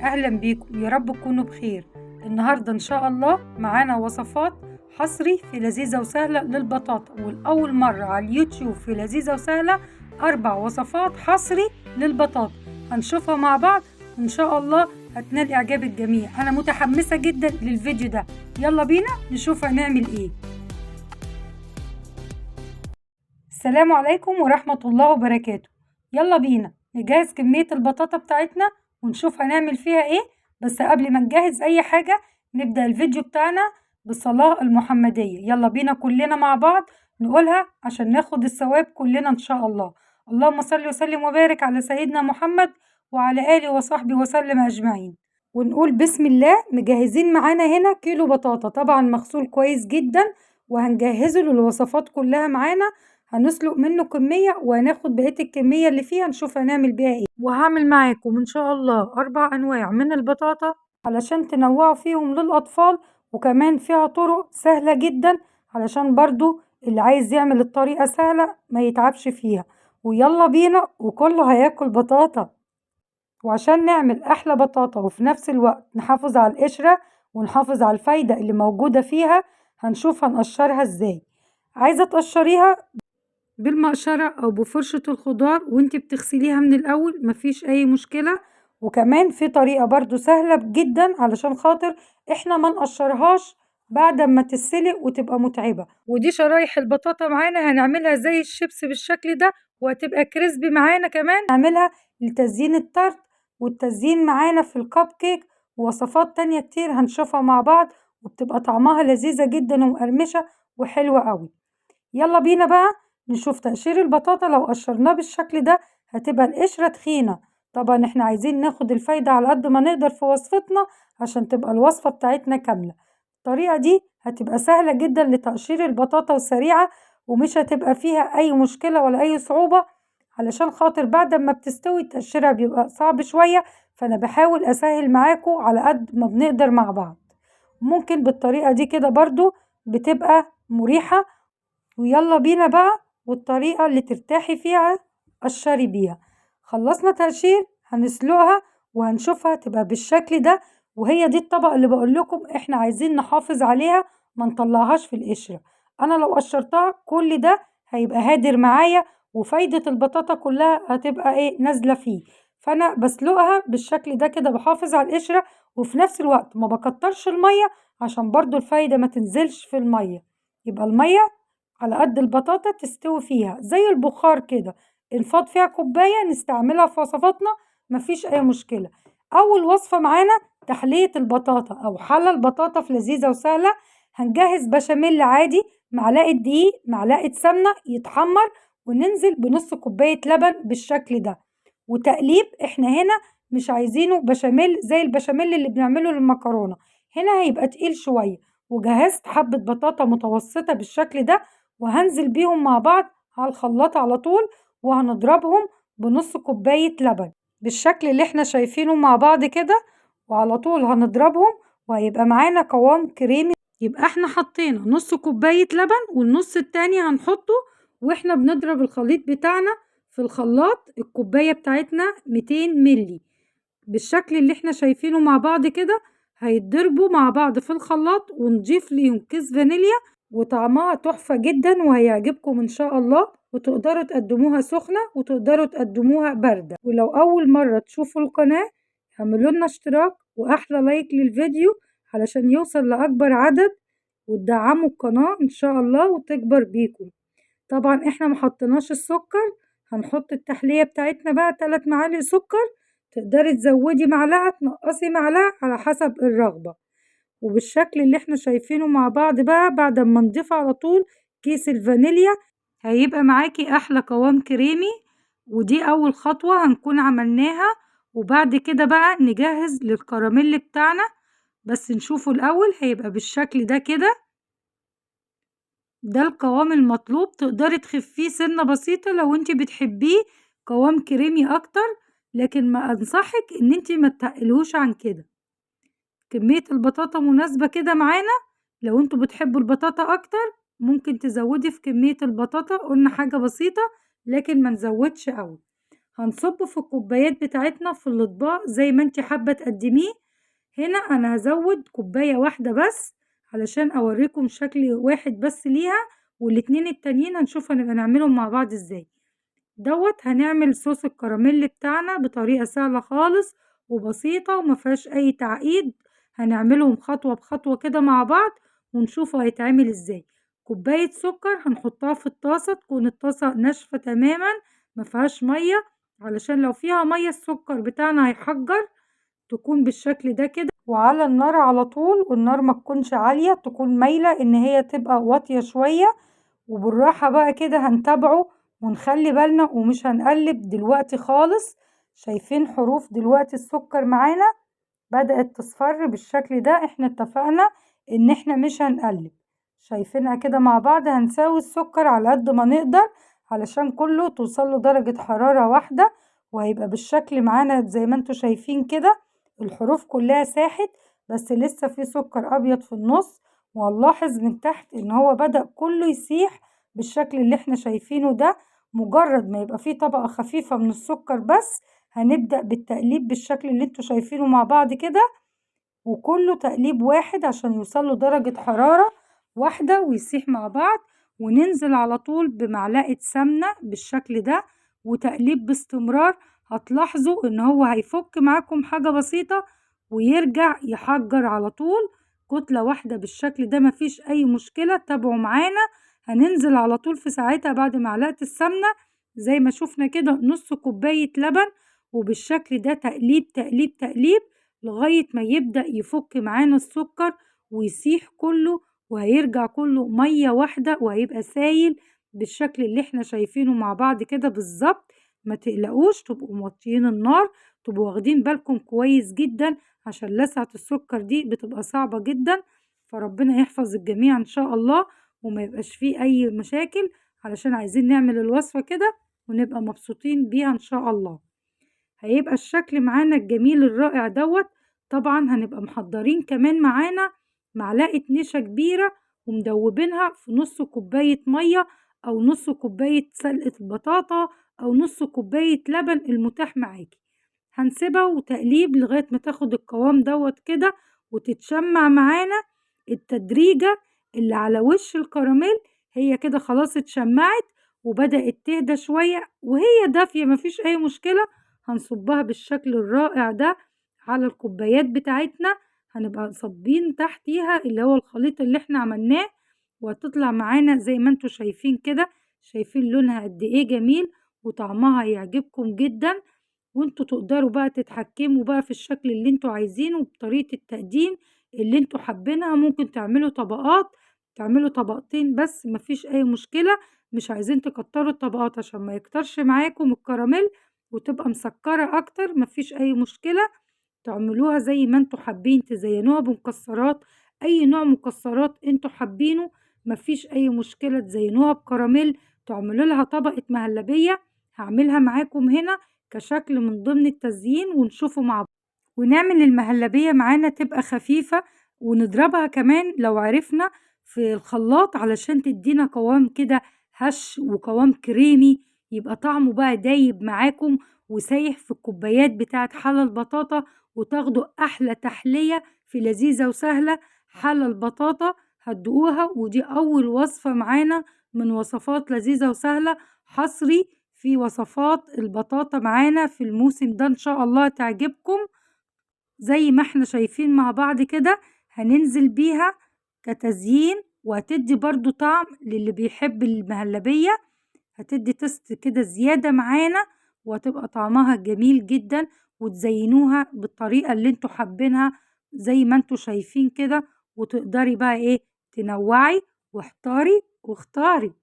أهلا بيكم، يا رب تكونوا بخير. النهاردة إن شاء الله معانا وصفات حصري في لذيذة وسهلة للبطاطا، والأول مرة على اليوتيوب في لذيذة وسهلة 4 وصفات حصري للبطاطا هنشوفها مع بعض، وإن شاء الله هتنال إعجاب الجميع. أنا متحمسة جدا للفيديو ده، يلا بينا نشوف هنعمل إيه. السلام عليكم ورحمة الله وبركاته. يلا بينا نجهز كمية البطاطا بتاعتنا ونشوف هنعمل فيها ايه. بس قبل ما نجهز اي حاجة نبدأ الفيديو بتاعنا بالصلاة المحمدية. يلا بينا كلنا مع بعض نقولها عشان ناخد الثواب كلنا ان شاء الله. اللهم صل وسلم وبارك على سيدنا محمد وعلى آله وصحبه وسلم أجمعين. ونقول بسم الله. مجهزين معانا هنا كيلو بطاطا طبعا مغسول كويس جدا، وهنجهزه للوصفات كلها معانا. هنسلق منه كمية وهناخد بقية الكمية اللي فيها نشوف هنعمل بيها ايه. وهعمل معاكم ان شاء الله 4 انواع من البطاطا علشان تنوعوا فيهم للأطفال، وكمان فيها طرق سهلة جدا علشان برضو اللي عايز يعمل الطريقة سهلة ما يتعبش فيها. ويلا بينا وكله هياكل بطاطا. وعشان نعمل أحلى بطاطا وفي نفس الوقت نحافظ على القشرة ونحافظ على الفايدة اللي موجودة فيها، هنشوف هنقشرها ازاي. عايزة تقشريها بالمقشرة أو بفرشة الخضار وانت بتغسليها من الأول مفيش أي مشكلة. وكمان في طريقة برضو سهلة جدا علشان خاطر احنا ما نقشرهاش بعد ما تتسلق وتبقى متعبة. ودي شرايح البطاطا معانا هنعملها زي الشيبس بالشكل ده، وهتبقى كريسبي معانا. كمان نعملها لتزيين التارت والتزيين معانا في الكب كيك، ووصفات تانية كتير هنشوفها مع بعض، وبتبقى طعمها لذيذة جدا ومقرمشة وحلوة قوي. يلا بينا بقى نشوف تقشير البطاطا. لو قشرناه بالشكل ده هتبقى القشرة تخينة. طبعا احنا عايزين ناخد الفايدة على قد ما نقدر في وصفتنا عشان تبقى الوصفة بتاعتنا كاملة. الطريقة دي هتبقى سهلة جدا لتقشير البطاطا وسريعة، ومش هتبقى فيها أي مشكلة ولا أي صعوبة، علشان خاطر بعد ما بتستوي تقشيرها بيبقى صعب شوية. فأنا بحاول أسهل معاكم على قد ما بنقدر مع بعض. ممكن بالطريقة دي كده برضو بتبقى مريحة. ويلا بينا بقى والطريقة اللي ترتاحي فيها قشري بيها. خلصنا تقشير هنسلقها وهنشوفها تبقى بالشكل ده. وهي دي الطبقة اللي بقول لكم احنا عايزين نحافظ عليها ما نطلعهاش في القشرة. انا لو قشرتها كل ده هيبقى هادر معايا، وفايدة البطاطا كلها هتبقى ايه نازلة فيه. فانا بسلقها بالشكل ده كده بحافظ على القشرة، وفي نفس الوقت ما بكترش المية عشان برضو الفايدة ما تنزلش في المية. يبقى المية على قد البطاطا تستوي فيها زي البخار كده. انفاض فيها كوباية نستعملها في وصفاتنا مفيش أي مشكلة. أول وصفة معانا تحلية البطاطا أو حلى البطاطا في لذيذة وسهلة. هنجهز بشاميل عادي، معلقة دقيق معلقة سمنة يتحمر، وننزل بنص كوباية لبن بالشكل ده. وتقليب احنا هنا مش عايزينه بشاميل زي البشاميل اللي بنعمله للمكرونة، هنا هيبقى تقيل شوية. وجهزت حبة بطاطا متوسطة بالشكل ده، وهنزل بيهم مع بعض على الخلاط على طول، وهنضربهم بنص كوباية لبن بالشكل اللي احنا شايفينه مع بعض كده. وعلى طول هنضربهم وهيبقى معانا قوام كريمي. يبقى احنا حطينا نص كوباية لبن والنص التاني هنحطه واحنا بنضرب الخليط بتاعنا في الخلاط. الكوباية بتاعتنا 200 ملي بالشكل اللي احنا شايفينه مع بعض كده. هيتضربوا مع بعض في الخلاط ونضيف ليهم كيس فانيليا، وطعمها تحفة جدا وهيعجبكم ان شاء الله. وتقدروا تقدموها سخنة وتقدروا تقدموها باردة. ولو اول مرة تشوفوا القناة اعملوا لنا اشتراك واحلى لايك للفيديو علشان يوصل لاكبر عدد، وتدعموا القناة ان شاء الله وتكبر بيكم. طبعا احنا محطناش السكر، هنحط التحلية بتاعتنا بقى 3 معالق سكر. تقدري تزودي معلقة تنقصي معلقة على حسب الرغبة. وبالشكل اللي احنا شايفينه مع بعض بقى بعد ما نضيف على طول كيس الفانيليا هيبقى معاكي احلى قوام كريمي. ودي اول خطوة هنكون عملناها. وبعد كده بقى نجهز للكراميل بتاعنا، بس نشوفه الاول هيبقى بالشكل ده كده. ده القوام المطلوب، تقدري تخفيه سنة بسيطة لو انت بتحبيه قوام كريمي اكتر، لكن ما انصحك ان انت ما تقلهوش عن كده. كمية البطاطا مناسبة كده معانا. لو انتوا بتحبوا البطاطا اكتر ممكن تزودي في كمية البطاطا، قلنا حاجة بسيطة لكن ما نزودش قوي. هنصب في الكوبايات بتاعتنا في الأطباق زي ما انت حابة تقدميه. هنا انا هزود كوباية واحدة بس علشان اوريكم شكل واحد بس ليها، والاتنين التانيين هنشوف هنبقى نعملهم مع بعض ازاي. هنعمل صوص الكراميل بتاعنا بطريقة سهلة خالص وبسيطة ومفيهاش اي تعقيد. هنعملهم خطوة بخطوة كده مع بعض ونشوفه هيتعمل ازاي. كوباية سكر هنحطها في الطاسة، تكون الطاسة ناشفة تماما مفيهاش مية، علشان لو فيها مية السكر بتاعنا هيحجر. تكون بالشكل ده كده وعلى النار على طول، والنار ما تكونش عالية، تكون مايلة ان هي تبقى واطية شوية. وبالراحة بقى كده هنتابعه ونخلي بالنا ومش هنقلب دلوقتي خالص. شايفين حروف دلوقتي السكر معانا بدأت تصفر بالشكل ده، احنا اتفقنا ان احنا مش هنقلب. شايفينها كده مع بعض، هنساوي السكر على قد ما نقدر علشان كله توصله درجة حرارة واحدة، وهيبقى بالشكل معانا زي ما انتوا شايفين كده. الحروف كلها ساحت بس لسه في سكر ابيض في النص، وهنلاحظ من تحت ان هو بدأ كله يسيح بالشكل اللي احنا شايفينه ده. مجرد ما يبقى فيه طبقة خفيفة من السكر بس هنبدأ بالتقليب بالشكل اللي انتوا شايفينه مع بعض كده، وكله تقليب واحد عشان يوصله درجة حرارة واحدة ويسيح مع بعض. وننزل على طول بمعلقة سمنة بالشكل ده وتقليب باستمرار. هتلاحظوا ان هو هيفك معاكم حاجة بسيطة ويرجع يحجر على طول. كتلة واحدة بالشكل ده مفيش اي مشكلة، تابعوا معانا. هننزل على طول في ساعتها بعد معلقة السمنة زي ما شفنا كده نص كوباية لبن، وبالشكل ده تقليب تقليب تقليب لغاية ما يبدأ يفك معانا السكر ويسيح كله، وهيرجع كله مية واحدة وهيبقى سايل بالشكل اللي احنا شايفينه مع بعض كده بالظبط. ما تقلقوش، تبقوا موطيين النار، تبقوا واخدين بالكم كويس جدا عشان لسعة السكر دي بتبقى صعبة جدا. فربنا يحفظ الجميع ان شاء الله وما يبقاش فيه اي مشاكل، علشان عايزين نعمل الوصفة كده ونبقى مبسوطين بيها ان شاء الله. هيبقى الشكل معانا الجميل الرائع دوت. طبعا هنبقى محضرين كمان معانا معلقة نشا كبيرة ومدوبينها في نص كوباية مية أو نص كوباية سلقة البطاطا أو نص كوباية لبن المتاح معاكي. هنسيبها وتقليب لغاية ما تاخد القوام دوت كده وتتشمع معانا. التدريجة اللي على وش الكراميل هي كده خلاص اتشمعت وبدأت تهدى شوية، وهي دافية مفيش أي مشكلة. هنصبها بالشكل الرائع ده على الكوبايات بتاعتنا. هنبقى صابين تحتيها اللي هو الخليط اللي احنا عملناه، وهتطلع معانا زي ما انتوا شايفين كده. شايفين لونها قد ايه جميل وطعمها هيعجبكم جدا. وانتوا تقدروا بقى تتحكموا بقى في الشكل اللي انتوا عايزينه بطريقة التقديم اللي انتوا حابينها. ممكن تعملوا طبقات، تعملوا طبقتين بس مفيش اي مشكلة. مش عايزين تكتروا الطبقات عشان ما يكترش معاكم الكراميل وتبقى مسكرة اكتر، مفيش اي مشكلة. تعملوها زي ما انتوا حابين، تزينوها بمكسرات، اي نوع مكسرات انتوا حابينه مفيش اي مشكلة. تزينوها بكراميل، تعملوا لها طبقة مهلبية. هعملها معاكم هنا كشكل من ضمن التزيين ونشوفه مع بعض. ونعمل المهلبية معانا تبقى خفيفة، ونضربها كمان لو عرفنا في الخلاط علشان تدينا قوام كده هش وقوام كريمي، يبقى طعمه بقى دايب معاكم وسايح في الكوبايات بتاعت حلى البطاطا، وتاخدوا أحلى تحلية في لذيذة وسهلة. حلى البطاطا هتدوقوها، ودي أول وصفة معانا من وصفات لذيذة وسهلة حصري في وصفات البطاطا معانا في الموسم ده، إن شاء الله تعجبكم. زي ما احنا شايفين مع بعض كده هننزل بيها كتزيين، وهتدي برضو طعم للي بيحب المهلبية، هتدي تست كده زيادة معانا وهتبقى طعمها جميل جدا. وتزينوها بالطريقة اللي انتوا حابينها زي ما انتوا شايفين كده. وتقدري بقى ايه تنوعي واحتاري واختاري.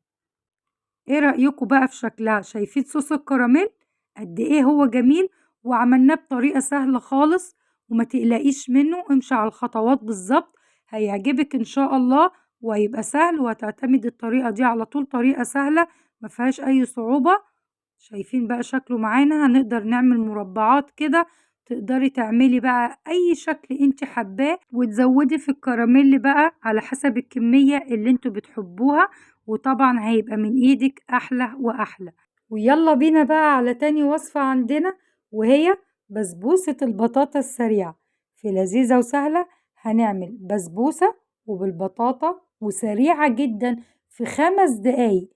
ايه رأيكم بقى في شكلها؟ شايفين صوص الكراميل قد ايه هو جميل، وعملناه بطريقة سهلة خالص. وما تقلقيش منه، امشي على الخطوات بالظبط هيعجبك ان شاء الله. وهيبقى سهل وهتعتمد الطريقة دي على طول، طريقة سهلة ما فيهاش اي صعوبة. شايفين بقى شكله معانا؟ هنقدر نعمل مربعات كده، تقدري تعملي بقى اي شكل انت حباه، وتزودي في الكراميل بقى على حسب الكمية اللي انتوا بتحبوها. وطبعا هيبقى من ايدك احلى واحلى. ويلا بينا بقى على تاني وصفة عندنا، وهي بسبوسة البطاطا السريعة. في لذيذة وسهلة، هنعمل بسبوسة وبالبطاطا وسريعة جدا في 5 دقايق.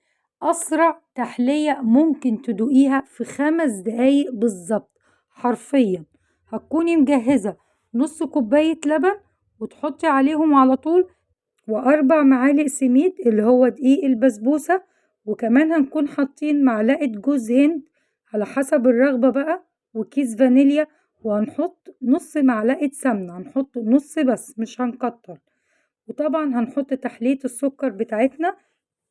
أسرع تحلية ممكن تدوقيها في 5 دقايق بالظبط حرفيا. هتكوني مجهزة نص كوباية لبن، وتحطي عليهم على طول و4 معالق سميد اللي هو دقيق البسبوسة، وكمان هنكون حاطين معلقة جوز هند على حسب الرغبة بقى، وكيس فانيليا، وهنحط نص معلقة سمنة، هنحط نص بس مش هنكتر. وطبعا هنحط تحلية السكر بتاعتنا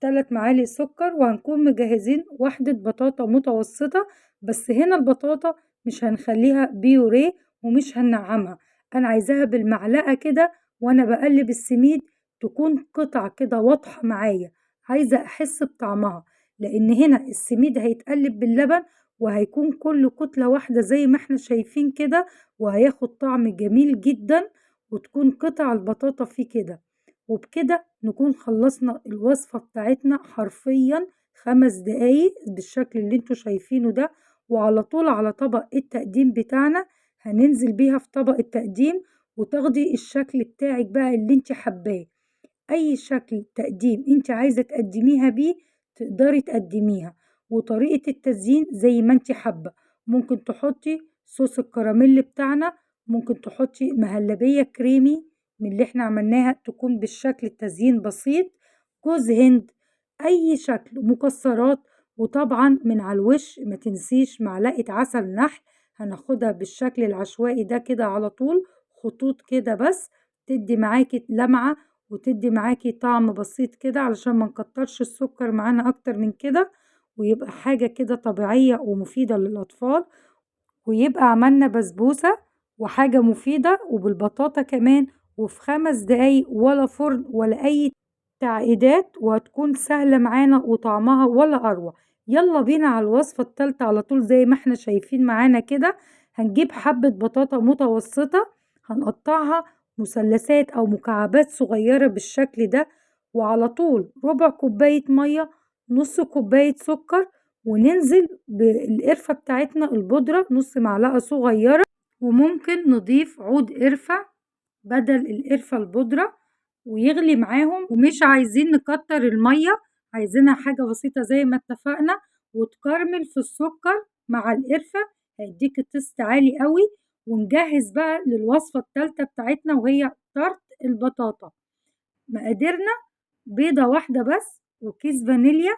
3 معالق سكر، وهنكون مجهزين واحدة بطاطا متوسطة. بس هنا البطاطا مش هنخليها بيوريه ومش هننعمها، انا عايزاها بالمعلقة كده وانا بقلب السميد تكون قطع كده واضحة معايا، عايزة احس بطعمها، لان هنا السميد هيتقلب باللبن وهيكون كله كتلة واحدة زي ما احنا شايفين كده، وهياخد طعم جميل جدا، وتكون قطع البطاطا فيه كده. وبكده نكون خلصنا الوصفة بتاعتنا حرفيا 5 دقايق بالشكل اللي انتوا شايفينه ده. وعلى طول على طبق التقديم بتاعنا هننزل بيها في طبق التقديم، وتاخدي الشكل بتاعك بقى اللي انت حباه. اي شكل تقديم انت عايزة تقدميها بيه تقدري تقدميها، وطريقة التزيين زي ما انت حابة. ممكن تحطي صوص الكراميل بتاعنا، ممكن تحطي مهلبية كريمي من اللي احنا عملناها تكون بالشكل التزيين بسيط، جوز هند، اي شكل، مكسرات. وطبعا من على الوش ما تنسيش معلقة عسل نحل، هناخدها بالشكل العشوائي ده كده على طول، خطوط كده بس، تدي معاكي لمعة وتدي معاكي طعم بسيط كده علشان ما نكترش السكر معانا اكتر من كده، ويبقى حاجة كده طبيعية ومفيدة للأطفال، ويبقى عملنا بسبوسة وحاجة مفيدة وبالبطاطا كمان، وفي 5 دقايق، ولا فرن ولا أي تعقيدات، وهتكون سهلة معانا وطعمها ولا أروع. يلا بينا على الوصفة التالتة على طول زي ما احنا شايفين معانا كده. هنجيب حبة بطاطا متوسطة، هنقطعها مثلثات أو مكعبات صغيرة بالشكل ده، وعلى طول ربع كوباية مية، نص كوباية سكر، وننزل بالقرفة بتاعتنا البودرة نص معلقة صغيرة، وممكن نضيف عود قرفة بدل القرفة البودرة ويغلي معاهم. ومش عايزين نكتر المية، عايزينها حاجة بسيطة زي ما اتفقنا، وتكرمل في السكر مع القرفة هيديك التست عالي قوي. ونجهز بقى للوصفة التالتة بتاعتنا، وهي طرد البطاطا. مقاديرنا: بيضة واحدة بس، وكيس فانيليا،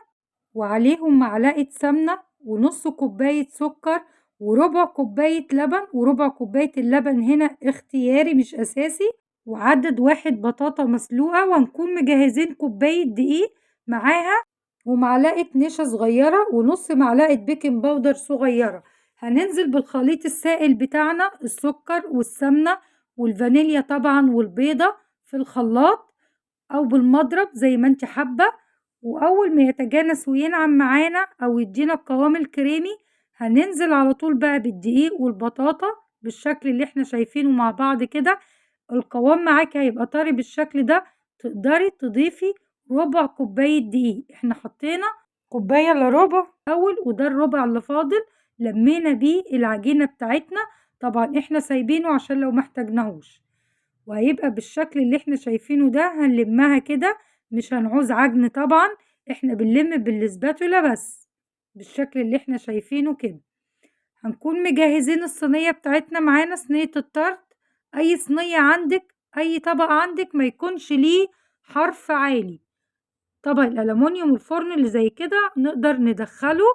وعليهم معلقة سمنة، ونص كوباية سكر، وربع كوباية لبن. وربع كوباية اللبن هنا اختياري مش أساسي، وعدد واحد بطاطا مسلوقة، وهنكون مجهزين كوباية دقيق معاها، ومعلقة نشا صغيرة، ونص معلقة بيكنج باودر صغيرة. هننزل بالخليط السائل بتاعنا، السكر والسمنة والفانيليا طبعا والبيضة، في الخلاط أو بالمضرب زي ما انت حابة. وأول ما يتجانس وينعم معانا أو يدينا القوام الكريمي، هننزل على طول بقى بالدقيق والبطاطا بالشكل اللي احنا شايفينه مع بعض كده. القوام معاكي هيبقى طري بالشكل ده، تقدري تضيفي ربع كوباية دقيق. احنا حطينا كوباية الا ربع أول، وده الربع اللي فاضل لمينا بيه العجينة بتاعتنا. طبعا احنا سايبينه عشان لو محتاجناهوش، وهيبقى بالشكل اللي احنا شايفينه ده. هنلمها كده، مش هنعوز عجن طبعا، احنا بنلم بالسباتولا بس بالشكل اللي احنا شايفينه كده. هنكون مجهزين الصينية بتاعتنا معانا، صينية الطرد، اي صينية عندك، اي طبق عندك ما يكونش ليه حرف عالي. طبق الألمونيوم الفرن اللي زي كده نقدر ندخله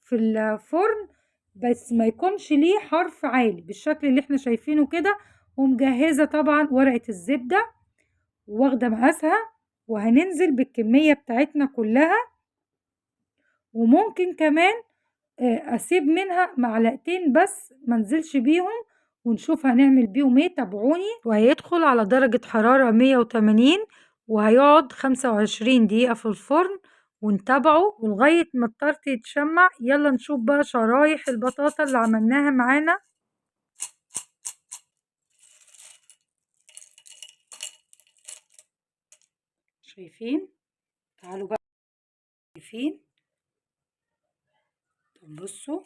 في الفرن، بس ما يكونش ليه حرف عالي بالشكل اللي احنا شايفينه كده. ومجهزة طبعا ورقة الزبدة واخدة مقاسها، وهننزل بالكمية بتاعتنا كلها. وممكن كمان اسيب منها معلقتين بس منزلش بيهم، ونشوف هنعمل بيهم ايه. تابعوني. وهيدخل على درجة حرارة 180، وهيقعد 25 دقيقة في الفرن، ونتابعه ولغاية ما الطرف يتشمع. يلا نشوف بقى شرايح البطاطا اللي عملناها معانا. شايفين؟ تعالوا بقى. شايفين؟ بصوا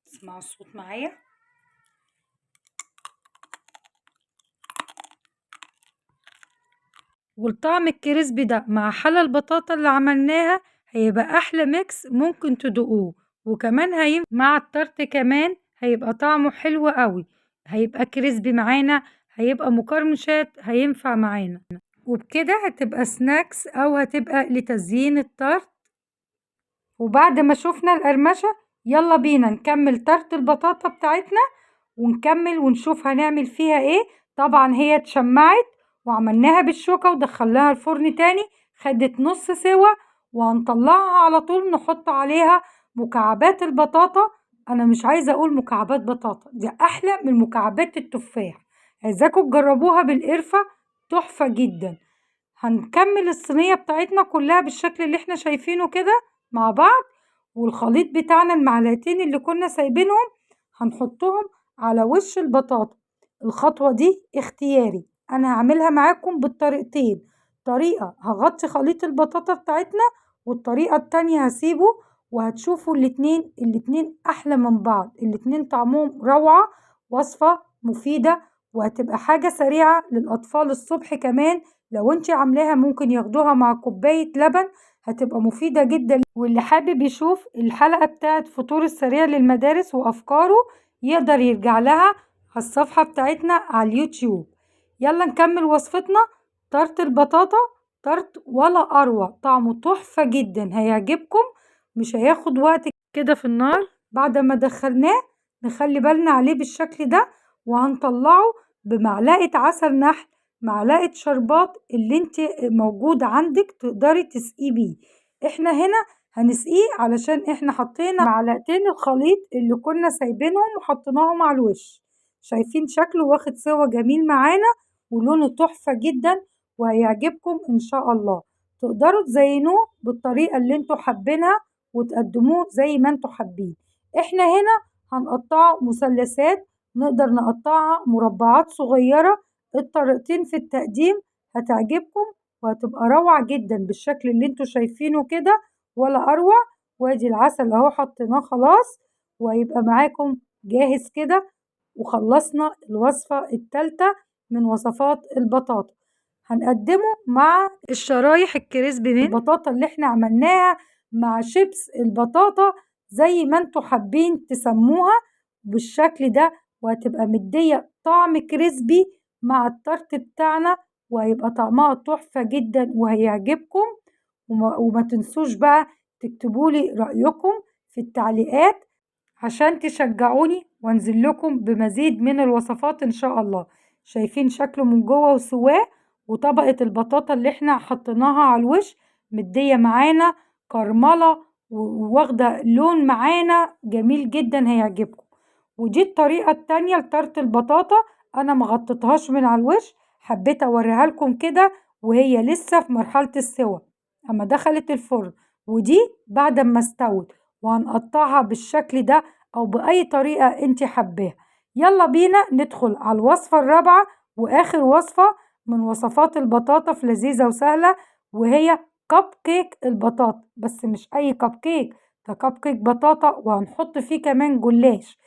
اسمعوا الصوت معايا. والطعم الكريسبي ده مع حلى البطاطا اللي عملناها هيبقى احلى ميكس ممكن تدوقوه، وكمان مع الطرت كمان هيبقى طعمه حلو قوي، هيبقى كريسبي معانا، هيبقى مقرمشات، هينفع معانا، وبكده هتبقى سناكس او هتبقى لتزيين الطرت. وبعد ما شوفنا القرمشة يلا بينا نكمل طرت البطاطا بتاعتنا، ونكمل ونشوف هنعمل فيها ايه. طبعا هي اتشمعت وعملناها بالشوكة ودخلناها الفرن تاني، خدت نص سوا، وهنطلعها على طول نحط عليها مكعبات البطاطا. انا مش عايزة اقول مكعبات بطاطا، دي احلى من مكعبات التفاح، عايزاكم تجربوها بالقرفة، تحفة جدا. هنكمل الصينية بتاعتنا كلها بالشكل اللي احنا شايفينه كده مع بعض، والخليط بتاعنا المعلقتين اللي كنا سايبينهم هنحطهم على وش البطاطا. الخطوة دي اختياري، انا هعملها معاكم بالطريقتين، طريقة هغطي خليط البطاطا بتاعتنا، والطريقة التانية هسيبه، وهتشوفوا الاتنين احلى من بعض، الاتنين طعمهم روعة، وصفة مفيدة، وهتبقى حاجة سريعة للأطفال الصبح كمان. لو انت عاملاها ممكن ياخدوها مع كوباية لبن، هتبقى مفيدة جدا. واللي حابب يشوف الحلقة بتاعت فطور السريع للمدارس وأفكاره يقدر يرجع لها على الصفحة بتاعتنا على اليوتيوب. يلا نكمل وصفتنا. طرت البطاطا طرت ولا أروع، طعمه تحفة جدا، هيعجبكم، مش هياخد وقت كده في النار. بعد ما دخلناه نخلي بالنا عليه بالشكل ده، وهنطلعه بمعلقة عسل نحل، معلقة شربات اللي انت موجود عندك تقدري تسقيه بيه. احنا هنا هنسقيه علشان احنا حطينا معلقتين الخليط اللي كنا سايبينهم وحطيناهم على الوش. شايفين شكله واخد سوا جميل معانا، ولونه تحفة جدا، وهيعجبكم ان شاء الله. تقدروا تزينوه بالطريقة اللي انتوا حابينها وتقدموه زي ما انتوا حابين. احنا هنا هنقطعه مثلثات، نقدر نقطعها مربعات صغيرة. الطريقتين في التقديم هتعجبكم، وهتبقى روعة جدا بالشكل اللي انتوا شايفينه كده ولا أروع. وادي العسل اهو حطيناه خلاص، وهيبقى معاكم جاهز كده، وخلصنا الوصفة التالتة من وصفات البطاطا. هنقدمه مع الشرايح الكريسبي من البطاطا اللي احنا عملناها، مع شيبس البطاطا، زي ما انتوا حابين تسموها بالشكل ده، وهتبقى مدية طعم كريسبي مع الطرت بتاعنا، وهيبقى طعمها تحفة جدا وهيعجبكم. وما تنسوش بقى تكتبولي رأيكم في التعليقات عشان تشجعوني وانزل لكم بمزيد من الوصفات ان شاء الله. شايفين شكله من جوه وسواه، وطبقة البطاطا اللي احنا حطيناها على الوش مدية معانا كرملة، وواخدة لون معانا جميل جدا هيعجبكم. ودي الطريقة التانية لطرت البطاطا، انا مغطيتهاش من على الوش، حبيت اوريها لكم كده وهي لسه في مرحلة السوا اما دخلت الفرن، ودي بعد ما استوت، وهنقطعها بالشكل ده او باي طريقة انت حباها. يلا بينا ندخل على الوصفة الرابعة واخر وصفة من وصفات البطاطا في لذيذة وسهلة، وهي كب كيك البطاطا. بس مش اي كب كيك، ده كب كيك بطاطا وهنحط فيه كمان جلاش.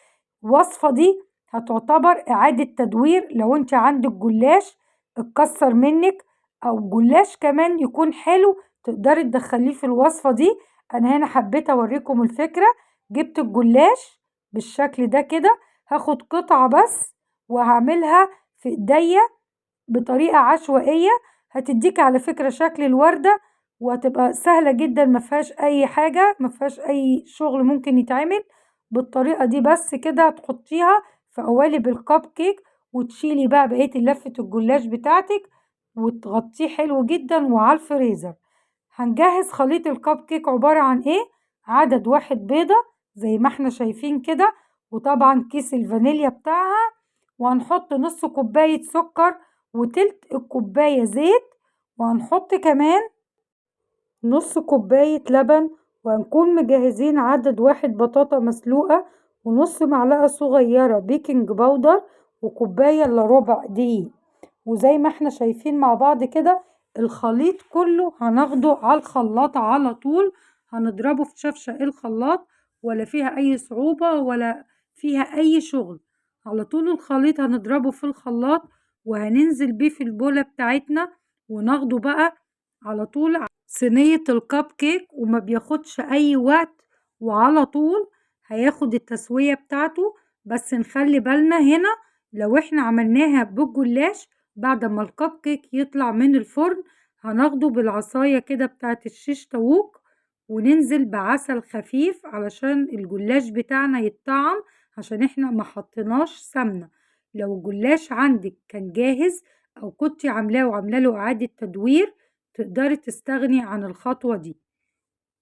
الوصفة دي هتعتبر إعادة تدوير، لو انت عندك جلاش اتكسر منك أو جلاش كمان يكون حلو تقدري تدخليه في الوصفة دي. أنا هنا حبيت أوريكم الفكرة. جبت الجلاش بالشكل ده كده، هاخد قطعة بس وهعملها في ايديا بطريقة عشوائية، هتديك على فكرة شكل الوردة، وهتبقى سهلة جدا، مفيهاش أي حاجة، مفيهاش أي شغل ممكن يتعمل بالطريقة دي. بس كده هتحطيها في قوالب الكب كيك، وتشيلي بقى بقية لفة الجلاش بتاعتك وتغطيه حلو جدا وعلى الفريزر. هنجهز خليط الكب كيك عبارة عن ايه؟ عدد 1 بيضة زي ما احنا شايفين كده، وطبعا كيس الفانيليا بتاعها، وهنحط نص كوباية سكر وتلت الكوباية زيت، وهنحط كمان نص كوباية لبن، وهنكون مجهزين عدد 1 بطاطا مسلوقة، ونص معلقة صغيرة بيكنج باودر، وكوباية الا ربع دقيق. وزي ما احنا شايفين مع بعض كده الخليط كله هناخده على الخلاط على طول، هنضربه في شفشة الخلاط ولا فيها اي صعوبة ولا فيها اي شغل. على طول الخليط هنضربه في الخلاط وهننزل بيه في البولة بتاعتنا وناخده بقى على طول صينية الكب كيك، وما بياخدش اي وقت وعلى طول هياخد التسوية بتاعته. بس نخلي بالنا هنا لو احنا عملناها بالجلاش بعد ما الكب كيك يطلع من الفرن هناخده بالعصاية كده بتاعت الشيش طاووق وننزل بعسل خفيف علشان الجلاش بتاعنا يتطعم، عشان احنا ما حطيناش سمنة. لو الجلاش عندك كان جاهز او كنتي عاملاه وعامله له اعادة تدوير تقدري تستغني عن الخطوة دي.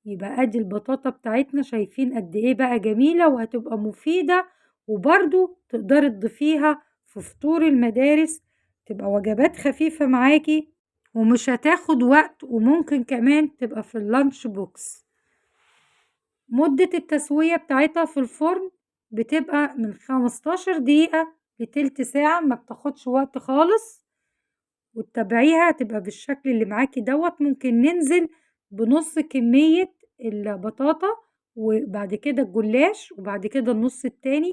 يبقى ادي البطاطا بتاعتنا، شايفين قد ايه بقى جميلة وهتبقى مفيدة، وبرضو تقدري تضيفيها في فطور المدارس، تبقى وجبات خفيفة معاكي ومش هتاخد وقت، وممكن كمان تبقى في اللانش بوكس. مدة التسوية بتاعتها في الفرن بتبقى من 15 دقيقة لتلت ساعة، ما بتاخدش وقت خالص. وتتابعيها تبقى بالشكل اللي معاكي دوت. ممكن ننزل بنص كمية البطاطا وبعد كده الجلاش وبعد كده النص التاني،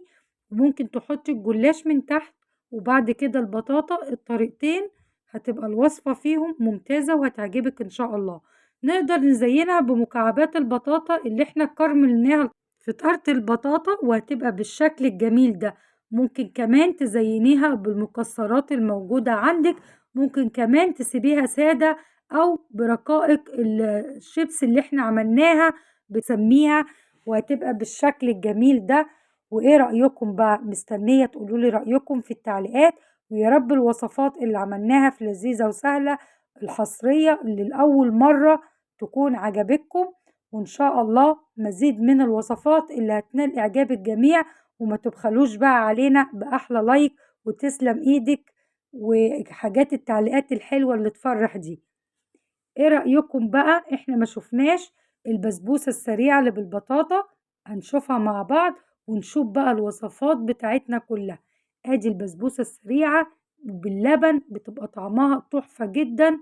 وممكن تحطي الجلاش من تحت وبعد كده البطاطا. الطريقتين هتبقى الوصفة فيهم ممتازة وهتعجبك ان شاء الله. نقدر نزينها بمكعبات البطاطا اللي احنا كرملناها في طارة البطاطا وهتبقى بالشكل الجميل ده. ممكن كمان تزينيها بالمكسرات الموجودة عندك، ممكن كمان تسيبيها سادة او برقائق الشيبس اللي احنا عملناها بتسميها، وهتبقى بالشكل الجميل ده. وايه رأيكم بقى؟ مستنية تقولولي رأيكم في التعليقات. ويا رب الوصفات اللي عملناها في لذيذة وسهلة الحصرية اللي لأول مرة تكون عجبتكم، وإن شاء الله مزيد من الوصفات اللي هتنال إعجاب الجميع. وما تبخلوش بقى علينا بأحلى لايك، وتسلم إيدك وحاجات التعليقات الحلوة اللي تفرح دي. إيه رأيكم بقى؟ إحنا ما شفناش البسبوسة السريعة اللي بالبطاطا، هنشوفها مع بعض ونشوف بقى الوصفات بتاعتنا كلها. ادي البسبوسة السريعة باللبن بتبقى طعمها تحفة جدا،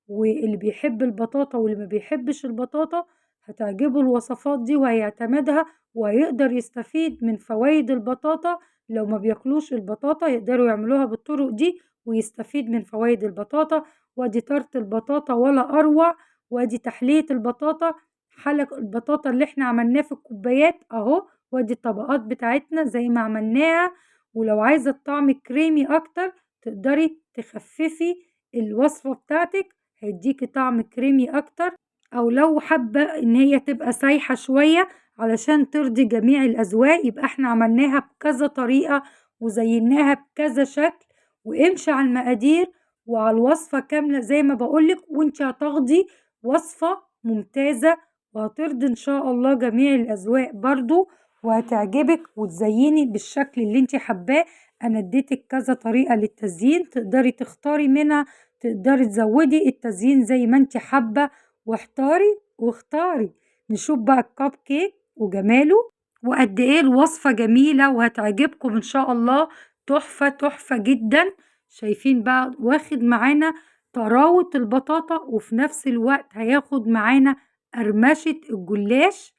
واللي بيحب البطاطا واللي ما بيحبش البطاطا هتعجبه الوصفات دي وهيعتمدها وهيقدر يستفيد من فوائد البطاطا. لو ما بياكلوش البطاطا يقدروا يعملوها بالطرق دي ويستفيد من فوائد البطاطا. وادي طرت البطاطا ولا اروع، وادي تحلية البطاطا، حلق البطاطا اللي احنا عملناه في الكوبايات اهو، وادي الطبقات بتاعتنا زي ما عملناها. ولو عايزة الطعم كريمي اكتر تقدري تخففي الوصفة بتاعتك هيديكي طعم كريمي اكتر، او لو حابة ان هي تبقى سايحة شوية علشان ترضي جميع الاذواق يبقى احنا عملناها بكذا طريقة وزيناها بكذا شكل. وامشي على المقادير وعلى الوصفة كاملة زي ما بقولك، وانت هتاخدي وصفة ممتازة وهترضي ان شاء الله جميع الاذواق برضو وهتعجبك وتزيني بالشكل اللي انت حباه. انا اديتك كذا طريقة للتزيين تقدري تختاري منها، تقدري تزودي التزيين زي ما انت حابة، واحتاري واختاري. نشوف بقى الكب كيك وجماله وقد ايه الوصفة جميلة وهتعجبكم ان شاء الله. تحفة تحفة جدا. شايفين بقى واخد معانا طراوة البطاطا وفي نفس الوقت هياخد معانا قرمشة الجلاش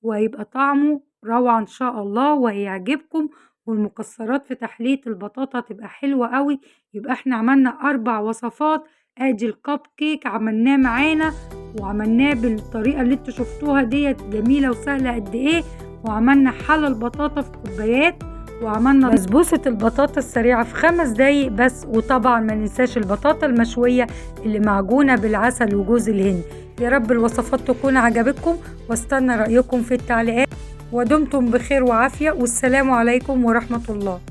وهيبقى طعمه روعة ان شاء الله وهيعجبكم. والمكسرات في تحلية البطاطا تبقى حلوة قوي. يبقى احنا عملنا 4 وصفات. ادي الكب كيك عملناه معانا وعملناه بالطريقة اللي انتوا شفتوها ديت جميلة وسهلة قد ايه، وعملنا حلى البطاطا في كوبايات، وعملنا بسبوسة البطاطا السريعة في 5 دقايق بس. وطبعا ما ننساش البطاطا المشوية اللي معجونة بالعسل وجوز الهند. يا رب الوصفات تكون عجبتكم واستنى رأيكم في التعليقات. ودمتم بخير وعافية، والسلام عليكم ورحمة الله.